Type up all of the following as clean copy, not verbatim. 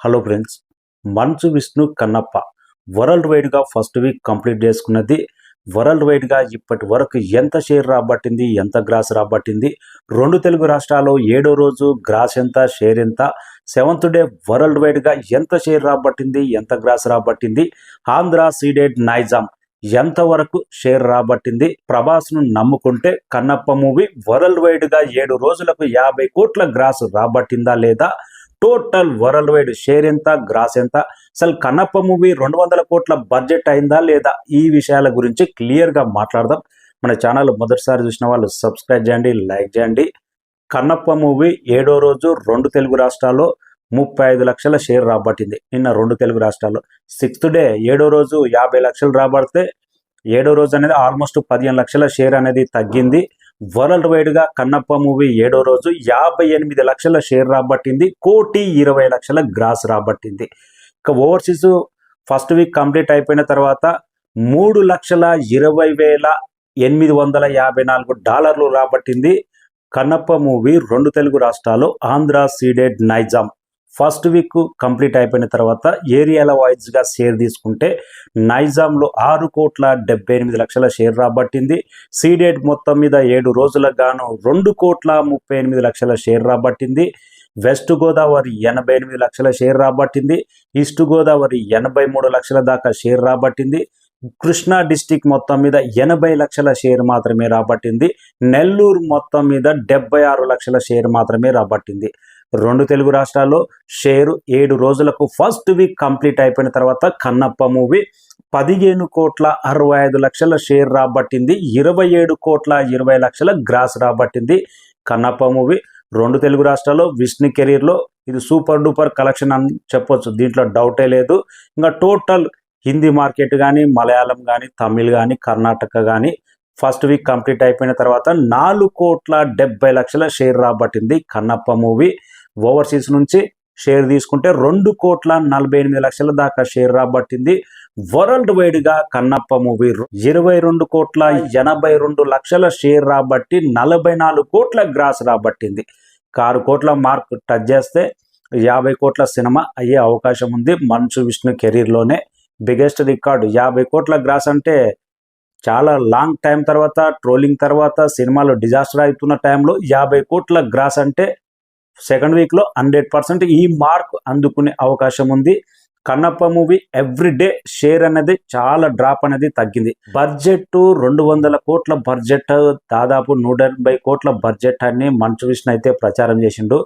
Hello friends, Manchu Vishnu Kannappa world వైడ్గా first week complete చేసుకున్నది. World వైడ్గా ఇప్పటి వరకు ఎంత షేర్ రాబట్టింది, ఎంత గ్రాస్ రాబట్టింది, రెండు తెలుగు రాష్ట్రాల్లో 7వ రోజు గ్రాస్ ఎంత, షేర్ ఎంత, 7th డే వరల్డ్ వైడ్గా ఎంత షేర్ రాబట్టింది, ఎంత గ్రాస్ రాబట్టింది, ఆంధ్ర సీడెడ్ నైజాం ఎంతవరకు షేర్ రాబట్టింది, ప్రభాస్ను నమ్ముకుంటే కన్నప్ప మూవీ వరల్డ్ వైడ్గా 7 రోజులకు 50 కోట్ల గ్రాస్ రాబట్టిందా లేదా, టోటల్ వరల్డ్ వైడ్ షేర్ ఎంత, గ్రాస్ ఎంత, అసలు కన్నప్ప మూవీ 200 కోట్ల బడ్జెట్ అయిందా లేదా, ఈ విషయాల గురించి క్లియర్గా మాట్లాడదాం. మన ఛానల్ మొదటిసారి చూసిన వాళ్ళు సబ్స్క్రైబ్ చేయండి, లైక్ చేయండి. కన్నప్ప మూవీ 7వ రోజు రెండు తెలుగు రాష్ట్రాల్లో 35 లక్షల షేర్ రాబట్టింది. నిన్న రెండు తెలుగు రాష్ట్రాల్లో 6th డే 7వ రోజు 50 లక్షలు రాబడితే 7వ రోజు అనేది ఆల్మోస్ట్ 15 లక్షల షేర్ అనేది తగ్గింది. వరల్డ్ వైడ్గా కన్నప్ప మూవీ 7వ రోజు 58 లక్షల షేర్ రాబట్టింది, 1,20,00,000 గ్రాస్ రాబట్టింది. ఇక ఓవర్సీస్ ఫస్ట్ వీక్ కంప్లీట్ అయిపోయిన తర్వాత $3,20,854 రాబట్టింది. కన్నప్ప మూవీ రెండు తెలుగు రాష్ట్రాలు Andhra Ceded Nizam first week complete అయిపోయిన తర్వాత ఏరియాల వైజ్గా షేర్ తీసుకుంటే నైజాంలో 6,78,00,000 షేర్ రాబట్టింది. సీడెడ్ మొత్తం మీద 7 రోజులకు గాను 2,38,00,000 షేర్ రాబట్టింది. వెస్ట్ గోదావరి 88 లక్షల షేర్ రాబట్టింది. ఈస్ట్ గోదావరి 83 లక్షల దాకా షేర్ రాబట్టింది. కృష్ణా డిస్టిక్ మొత్తం మీద 80 లక్షల షేర్ మాత్రమే రాబట్టింది. నెల్లూరు మొత్తం మీద 76 లక్షల షేర్ మాత్రమే రాబట్టింది. రెండు తెలుగు రాష్ట్రాల్లో షేరు 7 రోజులకు ఫస్ట్ వీక్ కంప్లీట్ అయిపోయిన తర్వాత కన్నప్ప మూవీ 15,65,00,000 షేర్ రాబట్టింది. 27,20,00,000 గ్రాస్ రాబట్టింది. కన్నప్ప మూవీ రెండు తెలుగు రాష్ట్రాల్లో విష్ణు కెరీర్లో ఇది సూపర్ డూపర్ కలెక్షన్ అని చెప్పొచ్చు, దీంట్లో డౌటే లేదు. ఇంకా టోటల్ హిందీ మార్కెట్ కానీ, మలయాళం కానీ, తమిళ్ కానీ, కర్ణాటక కానీ ఫస్ట్ వీక్ కంప్లీట్ అయిపోయిన తర్వాత 4,70,00,000 షేర్ రాబట్టింది. కన్నప్ప మూవీ ఓవర్సీస్ నుంచి షేర్ తీసుకుంటే 2,48,00,000 దాకా షేర్ రాబట్టింది. వరల్డ్ వైడ్గా కన్నప్ప మూవీ 22,82,00,000 షేర్ రాబట్టి 44 కోట్ల గ్రాస్ రాబట్టింది. 6 కోట్ల మార్క్ టచ్ చేస్తే 50 కోట్ల సినిమా అయ్యే అవకాశం ఉంది. మంచు విష్ణు కెరీర్లోనే బిగ్గెస్ట్ రికార్డు 50 కోట్ల గ్రాస్ అంటే చాలా లాంగ్ టైం తర్వాత, ట్రోలింగ్ తర్వాత, సినిమాలో డిజాస్టర్ అవుతున్న టైంలో 50 కోట్ల గ్రాస్ అంటే సెకండ్ వీక్లో 100% ఈ మార్క్ అందుకునే అవకాశం ఉంది. కన్నప్ప మూవీ ఎవ్రీడే షేర్ అనేది చాలా డ్రాప్ అనేది తగ్గింది. బడ్జెట్ 200 కోట్ల బడ్జెట్, దాదాపు 180 కోట్ల బడ్జెట్ అని మంచు విష్ణు అయితే ప్రచారం చేసిండు.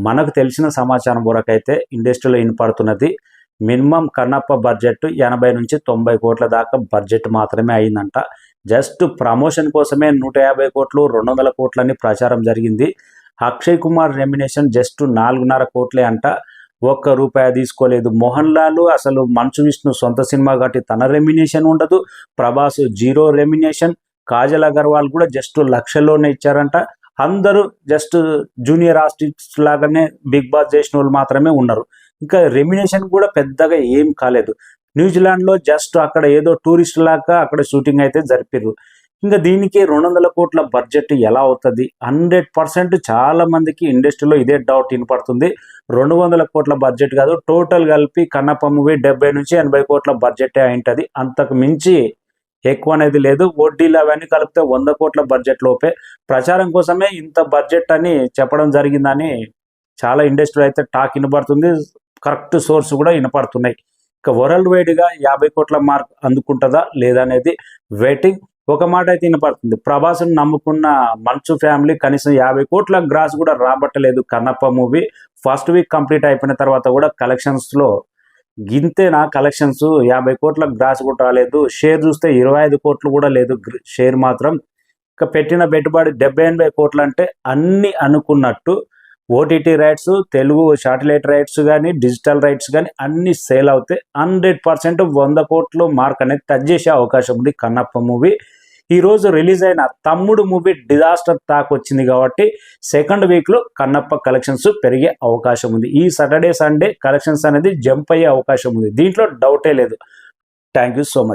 మనకు తెలిసిన సమాచారం వరకు అయితే ఇండస్ట్రీలో వినపడుతున్నది మినిమం కన్నప్ప బడ్జెట్ 80 నుంచి 90 కోట్ల దాకా బడ్జెట్ మాత్రమే అయిందంట. జస్ట్ ప్రమోషన్ కోసమే 150 కోట్లు 200 కోట్లని ప్రచారం జరిగింది. అక్షయ్ కుమార్ రెమ్యునేషన్ జస్ట్ 4.5 కోట్లే అంట, ₹1 తీసుకోలేదు. మోహన్ లాల్ అసలు మంచు విష్ణు సొంత సినిమా కాబట్టి తన రెమ్యునేషన్ ఉండదు. ప్రభాస్ 0 రెమ్యునేషన్. కాజల్ అగర్వాల్ కూడా జస్ట్ లక్షల్లోనే ఇచ్చారంట. అందరూ జస్ట్ జూనియర్ ఆర్టిస్ట్ లాగానే బిగ్ బాస్ చేసిన వాళ్ళు మాత్రమే ఉన్నారు. ఇంకా రెమ్యునేషన్ కూడా పెద్దగా ఏం కాలేదు. న్యూజిలాండ్లో జస్ట్ అక్కడ ఏదో టూరిస్ట్ లాగా అక్కడ షూటింగ్ అయితే జరిపారు. ఇంకా దీనికి 200 కోట్ల బడ్జెట్ ఎలా అవుతుంది? 100% చాలా మందికి ఇండస్ట్రీలో ఇదే డౌట్ వినపడుతుంది. 200 కోట్ల బడ్జెట్ కాదు, టోటల్ కలిపి కన్నప్ప మూవీ 70 నుంచి 80 కోట్ల బడ్జెటే అయింటుంది. అంతకు మించి ఎక్కువ అనేది లేదు. వడ్డీలు అవన్నీ కలిపితే 100 కోట్ల బడ్జెట్ లోపే. ప్రచారం కోసమే ఇంత బడ్జెట్ అని చెప్పడం జరిగిందని చాలా ఇండస్ట్రీ అయితే టాక్ వినపడుతుంది. కరెక్ట్ సోర్స్ కూడా వినపడుతున్నాయి. ఇక వరల్డ్ వైడ్గా 50 కోట్ల మార్క్ అందుకుంటుందా లేదా అనేది వెయిటింగ్. ఒక మాట అయితే వినపడుతుంది, ప్రభాస్ను నమ్ముకున్న మంచు ఫ్యామిలీ కనీసం 50 కోట్ల గ్రాస్ కూడా రాబట్టలేదు. Kannappa movie first week complete అయిపోయిన తర్వాత కూడా కలెక్షన్స్లో గింతేనా కలెక్షన్స్, 50 కోట్ల గ్రాస్ కూడా రాలేదు. షేర్ చూస్తే 25 కోట్లు కూడా లేదు షేర్ మాత్రం. ఇక పెట్టిన పెట్టుబడి 70-80 కోట్లు అంటే అన్ని అనుకున్నట్టు OTT rights, Telugu satellite rights కానీ, డిజిటల్ రైట్స్ కానీ అన్ని సేల్ అవుతాయి. 100% 100 కోట్లు మార్క్ అనేది టచ్ చేసే అవకాశం ఉంది కన్నప్ప మూవీ. ఈరోజు రిలీజ్ అయిన తమ్ముడు మూవీ డిజాస్టర్ టాక్ వచ్చింది కాబట్టి సెకండ్ వీక్లో కన్నప్ప కలెక్షన్స్ పెరిగే అవకాశం ఉంది. ఈ సాటర్డే సండే కలెక్షన్స్ అనేది జంప్ అయ్యే అవకాశం ఉంది, దీంట్లో డౌటే లేదు. Thank you so much.